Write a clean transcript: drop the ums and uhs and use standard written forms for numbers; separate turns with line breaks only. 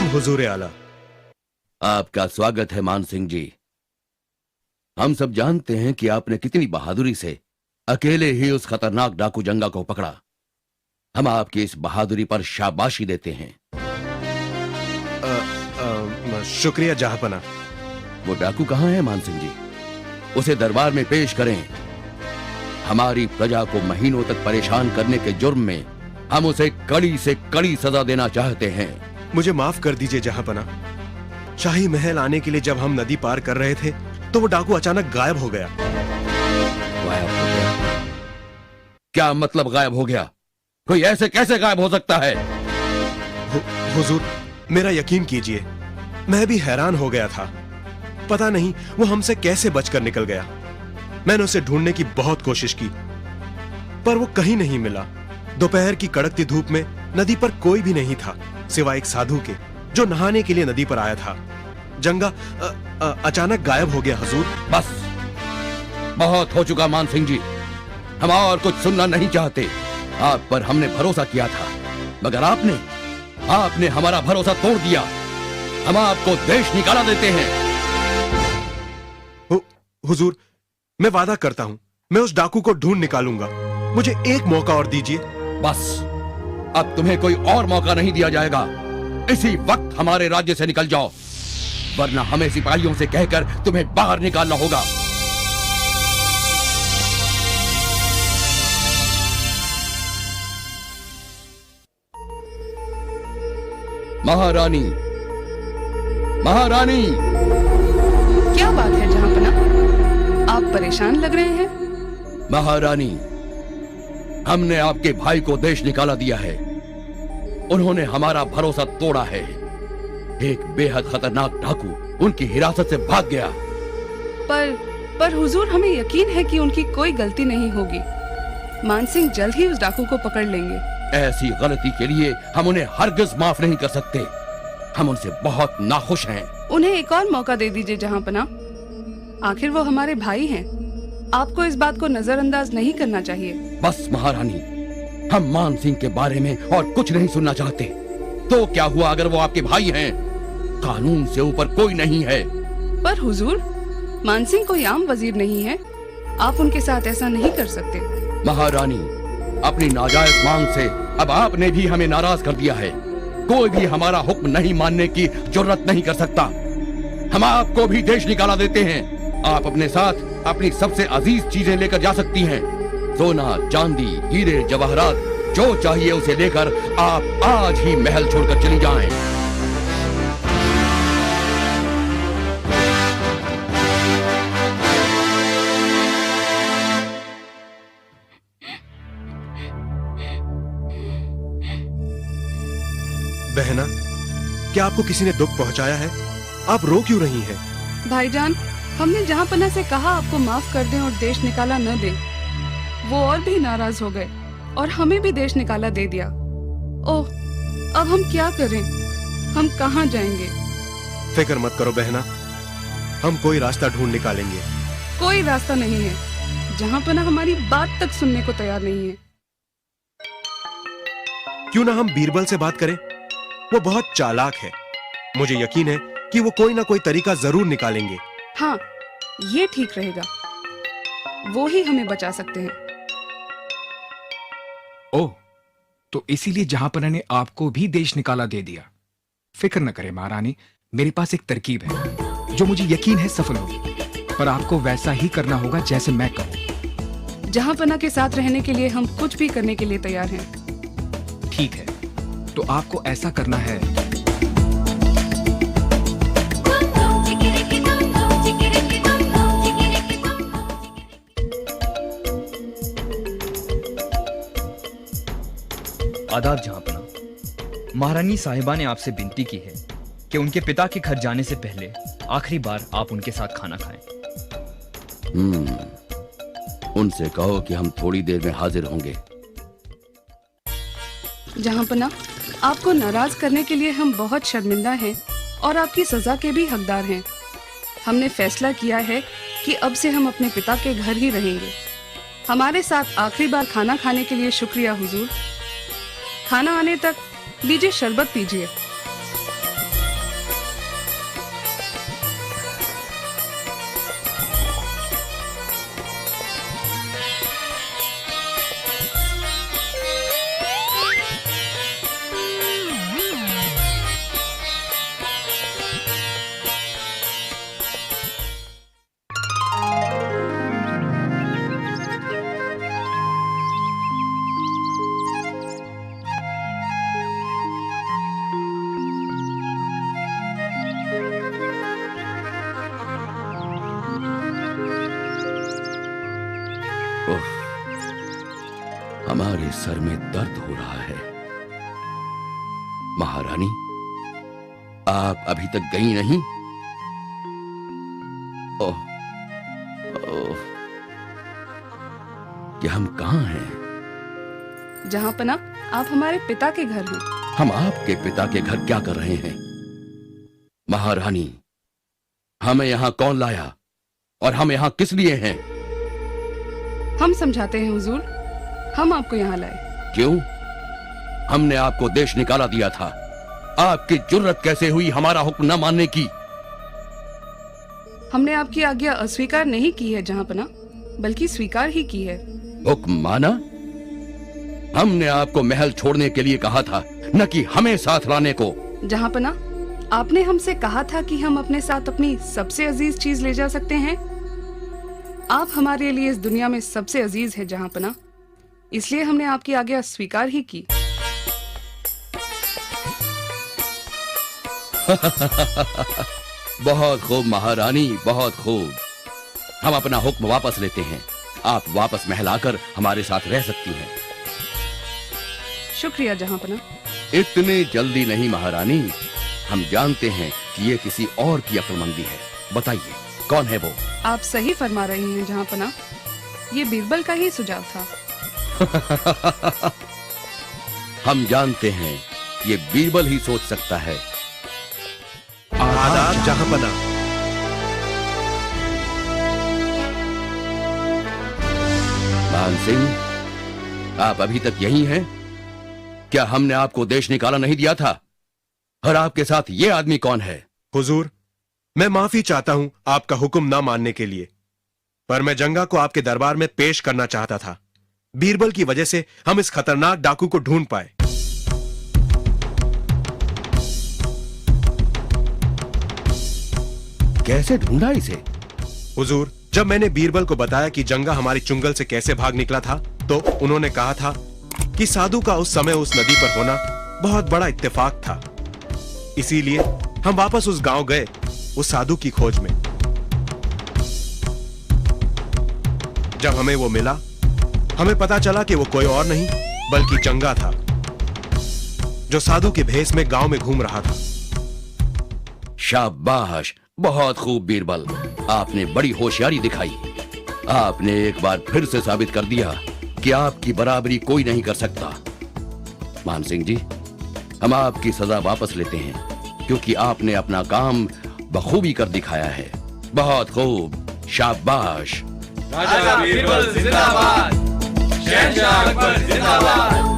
सलाम हुजूर आला।
आपका स्वागत है मान सिंह जी। हम सब जानते हैं कि आपने कितनी बहादुरी से अकेले ही उस खतरनाक डाकू जंगा को पकड़ा। हम आपकी इस बहादुरी पर शाबाशी देते हैं।
शुक्रिया जहांपना।
वो डाकू कहां है मान सिंह जी? उसे दरबार में पेश करें। हमारी प्रजा को महीनों तक परेशान करने के जुर्म में हम उसे कड़ी से कड़ी सजा देना चाहते हैं।
मुझे माफ कर दीजिए जहांपना। शाही महल आने के लिए जब हम नदी पार कर रहे थे तो वो डाकू अचानक गायब हो गया।
गायब हो गया? क्या मतलब गायब हो गया? कोई ऐसे कैसे गायब हो सकता है?
हुजूर, मेरा यकीन कीजिए, मैं भी हैरान हो गया था। पता नहीं वो हमसे कैसे बचकर निकल गया। मैंने उसे ढूंढने की बहुत कोशिश की पर वो कहीं नहीं मिला। दोपहर की कड़कती धूप में नदी पर कोई भी नहीं था सिवाय एक साधु के जो नहाने के लिए नदी पर आया था। जंगा अचानक गायब हो गया हुजूर।
बस, बहुत हो चुका मान सिंह जी। हम और कुछ सुनना नहीं चाहते। आप पर हमने भरोसा किया था मगर आपने हमारा भरोसा तोड़ दिया। हम आपको देश निकाला देते हैं।
हुजूर, मैं वादा करता हूं मैं उस डाकू को ढूंढ निकालूंगा। मुझे एक मौका और दीजिए।
बस, अब तुम्हें कोई और मौका नहीं दिया जाएगा। इसी वक्त हमारे राज्य से निकल जाओ वरना हमें सिपाहियों से कहकर तुम्हें बाहर निकालना होगा। महारानी, महारानी!
क्या बात है जहांपना? आप परेशान लग रहे हैं।
महारानी, हमने आपके भाई को देश निकाला दिया है। उन्होंने हमारा भरोसा तोड़ा है। एक बेहद खतरनाक डाकू उनकी हिरासत से भाग गया।
पर हुजूर, हमें यकीन है कि उनकी कोई गलती नहीं होगी। मानसिंह जल्द ही उस डाकू को पकड़ लेंगे।
ऐसी गलती के लिए हम उन्हें हरगिज माफ नहीं कर सकते। हम उनसे बहुत नाखुश हैं।
उन्हें एक और मौका दे दीजिए जहांपना। आखिर वो हमारे भाई हैं। आपको इस बात को नजरअंदाज नहीं करना चाहिए।
बस महारानी, हम मान सिंह के बारे में और कुछ नहीं सुनना चाहते। तो क्या हुआ अगर वो आपके भाई हैं? कानून से ऊपर कोई नहीं है।
पर हुजूर, मानसिंह कोई आम वजीर नहीं है। आप उनके साथ ऐसा नहीं कर सकते।
महारानी, अपनी नाजायज मांग से अब आपने भी हमें नाराज कर दिया है। कोई भी हमारा हुक्म नहीं मानने की जुर्रत नहीं कर सकता। हम आपको भी देश निकाला देते हैं। आप अपने साथ अपनी सबसे अजीज चीजें लेकर जा सकती हैं। सोना, चांदी, हीरे, जवाहरात, जो चाहिए उसे लेकर आप आज ही महल छोड़कर चली जाएं।
बहना, क्या आपको किसी ने दुख पहुंचाया है? आप रो क्यों रही हैं?
भाईजान, हमने जहांपना से कहा आपको माफ कर दें और देश निकाला न दें। वो और भी नाराज हो गए और हमें भी देश निकाला दे दिया। ओह, अब हम क्या करें? हम कहाँ जाएंगे?
फिक्र मत करो बहना, हम कोई रास्ता ढूंढ निकालेंगे।
कोई रास्ता नहीं है। जहांपना हमारी बात तक सुनने को तैयार नहीं है।
क्यों ना हम बीरबल से बात करें? वो बहुत चालाक है। मुझे यकीन है कि वो कोई ना कोई तरीका जरूर निकालेंगे।
हाँ, ये ठीक रहेगा। वो ही हमें बचा सकते हैं।
ओह, तो इसीलिए जहांपना ने आपको भी देश निकाला दे दिया। फिक्र न करें महारानी, मेरे पास एक तरकीब है जो मुझे यकीन है सफल होगी। पर आपको वैसा ही करना होगा जैसे मैं कहूं।
जहांपना के साथ रहने के लिए हम कुछ भी करने के लिए तैयार हैं।
ठीक है, तो आपको ऐसा करना है।
आदाब जहांपना। महारानी साहिबा ने आपसे विनती की है कि उनके पिता के घर जाने से पहले आखिरी बार आप उनके साथ खाना खाएं।
उनसे कहो कि हम थोड़ी देर में हाजिर होंगे।
जहांपना, आपको नाराज करने के लिए हम बहुत शर्मिंदा हैं और आपकी सजा के भी हकदार हैं। हमने फैसला किया है कि अब से हम अपने पिता के घर ही रहेंगे। हमारे साथ आखिरी बार खाना खाने के लिए शुक्रिया हुजूर। खाना आने तक लीजिए, शरबत पीजिए।
सर में दर्द हो रहा है। महारानी, आप अभी तक गई नहीं? ओह, ओह, कि हम कहां हैं?
जहांपना, आप हमारे पिता के घर हैं।
हम आपके पिता के घर क्या कर रहे हैं? महारानी, हमें यहां कौन लाया और हम यहां किस लिए हैं?
हम समझाते हैं हुजूर, हम आपको यहाँ लाए।
क्यों? हमने आपको देश निकाला दिया था। आपकी जुर्रत कैसे हुई हमारा हुक्म न मानने की?
हमने आपकी आज्ञा अस्वीकार नहीं की है जहांपना, बल्कि स्वीकार ही की है।
हुक्म माना? हमने आपको महल छोड़ने के लिए कहा था, न कि हमें साथ लाने को।
जहांपना, आपने हमसे कहा था कि हम अपने साथ अपनी सबसे अजीज चीज ले जा सकते हैं। आप हमारे लिए इस दुनिया में सबसे अजीज है जहांपना, इसलिए हमने आपकी आज्ञा स्वीकार ही की।
बहुत खूब महारानी, बहुत खूब। हम अपना हुक्म वापस लेते हैं। आप वापस महल आकर हमारे साथ रह सकती हैं।
शुक्रिया जहांपना।
इतने जल्दी नहीं महारानी, हम जानते हैं कि ये किसी और की अक्लमंदी है। बताइए, कौन है वो?
आप सही फरमा रही हैं जहांपना, ये बीरबल का ही सुझाव था।
हम जानते हैं ये बीरबल ही सोच सकता है।
आदाब जहांपना।
मान सिंह, आप अभी तक यही हैं? क्या हमने आपको देश निकाला नहीं दिया था? और आपके साथ ये आदमी कौन है?
हुजूर, मैं माफी चाहता हूं आपका हुक्म ना मानने के लिए, पर मैं जंगा को आपके दरबार में पेश करना चाहता था। बीरबल की वजह से हम इस खतरनाक डाकू को ढूंढ पाए।
कैसे ढूंढा इसे?
हुजूर, जब मैंने बीरबल को बताया कि जंगा हमारी चुंगल से कैसे भाग निकला था, तो उन्होंने कहा था कि साधु का उस समय उस नदी पर होना बहुत बड़ा इत्तेफाक था। इसीलिए हम वापस उस गांव गए, उस साधु की खोज में। जब हमें वो मिला, हमें पता चला कि वो कोई और नहीं बल्कि जंगा था, जो साधु के भेष में गांव में घूम रहा था।
शाबाश, बहुत खूब बीरबल, आपने बड़ी होशियारी दिखाई। आपने एक बार फिर से साबित कर दिया कि आपकी बराबरी कोई नहीं कर सकता। मान सिंह जी, हम आपकी सजा वापस लेते हैं, क्योंकि आपने अपना काम बखूबी कर दिखाया है। बहुत खूब, शाबाश।
राजा बीरबल जिंदाबाद, शहंशाह अकबर जिंदाबाद।